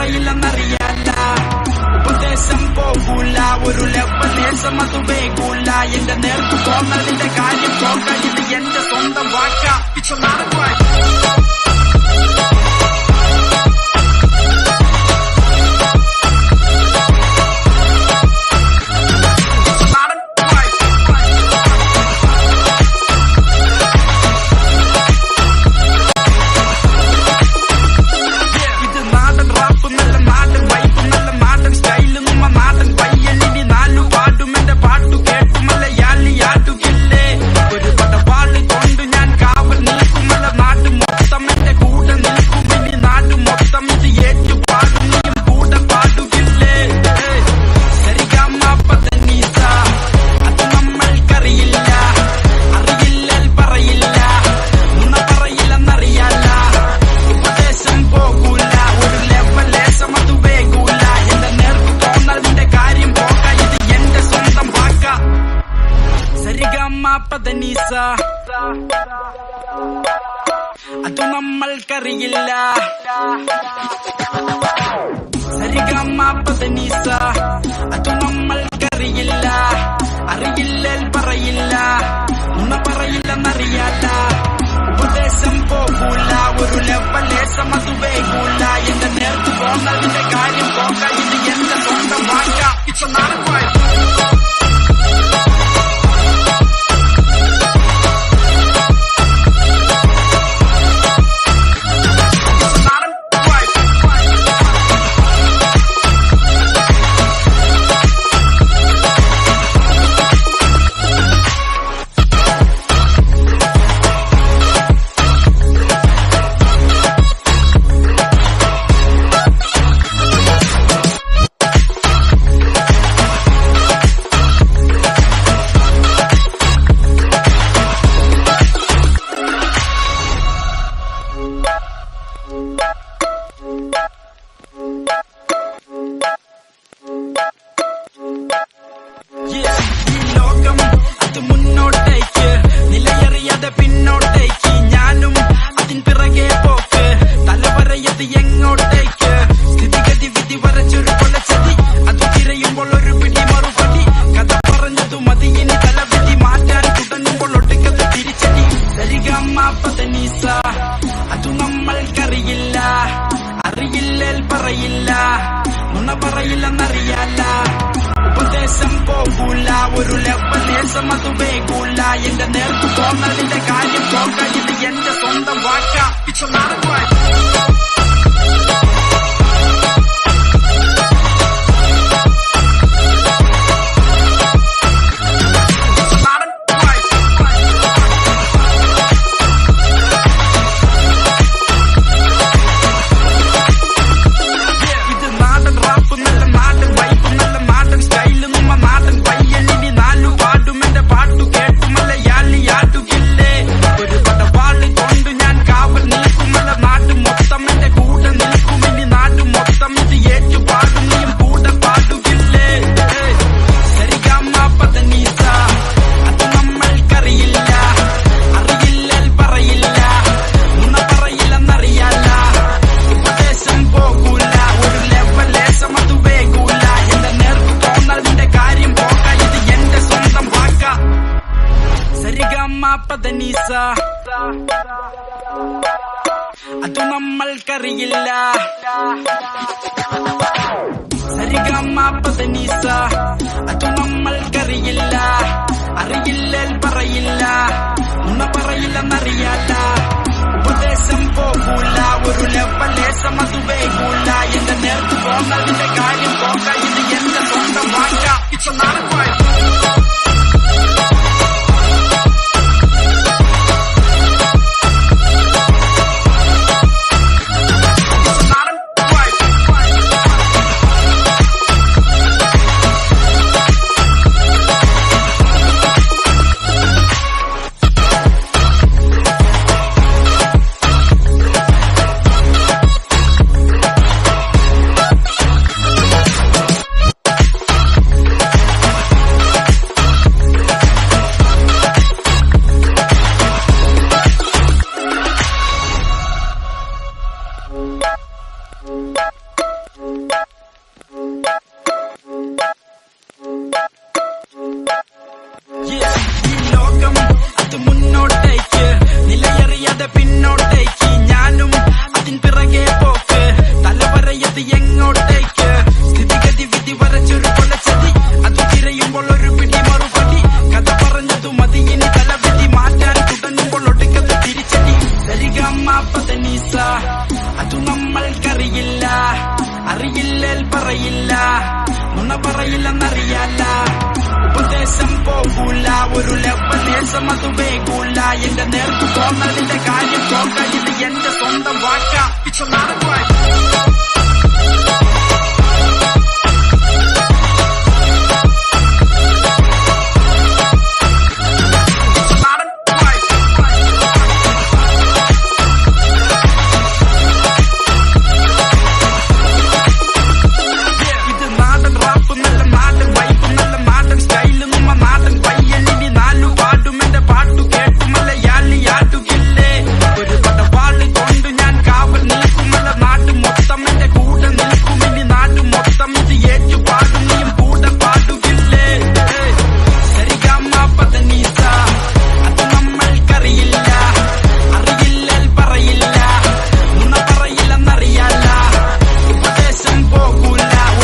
പറയില്ലെന്നറിയാല്ല ഉപദേശം പോകൂല ഒരു ലെവലേശം അത് വേകൂല എന്റെ നേർക്ക് പോന്നതിന്റെ കാര്യം പോക്ക ഇത് എന്റെ സ്വന്തം വാക്ക ഇറ്റ്സ് എ മാറ്റർ ഓഫ് അത് നമ്മൾക്കറിയില്ല സരിഗമ പദനിസ അത് നമ്മൾക്കറിയില്ല അറിയില്ലേൽ പറയില്ല നുണ പറയില്ലെന്നറിയാല്ല ഉപദേശം പോകൂല ഒരു ലെവലേശം അത് വേകൂല എന്റെ നേർക്ക് പോന്നതിന്റെ കാര്യം പോക്ക ഇത് എന്റെ സ്വന്തം വാക്ക ഇറ്റ്സ് എ മാറ്റർ ഓഫ് അത് നമ്മൾക്കറിയില്ല അറിയില്ലേൽ പറയില്ല നുണ പറയില്ലെന്നറിയാല്ല ഉപദേശം പോകൂല ഒരു ലെവലേശം അത് വേകൂല എന്റെ നേർക്ക് പോന്നതിന്റെ കാര്യം പോക്ക ഇത് എന്റെ സ്വന്തം വാക്ക ഇറ്റ്സ് എ മാറ്റർ ഓഫ് അത് നമ്മൾക്കറിയില്ല സരിഗമ പദനിസ അത് നമ്മൾക്കറിയില്ല അറിയില്ലേൽ പറയില്ല നുണ പറയില്ലെന്നറിയാല്ല ഉപദേശം പോകൂല ഒരു ലെവലേശം അത് വേകൂല എന്റെ നേർക്ക് പോന്നതിന്റെ കാര്യം പോക്ക ഇത് എന്റെ സ്വന്തം വാക്ക ഇറ്റ്സ് എ മാറ്റർ ഓഫ് അറിയില്ലേൽ പറയില്ല, നുണ പറയില്ലെന്നറിയാല. ഉപദേശം പോകൂല, ഒരു ലെവലേശം അത് വേകൂല. എന്റെ നേർക്ക് പോന്നതിന്റെ കാര്യം പോക്ക, ഇത് എന്റെ സ്വന്തം വാക്ക.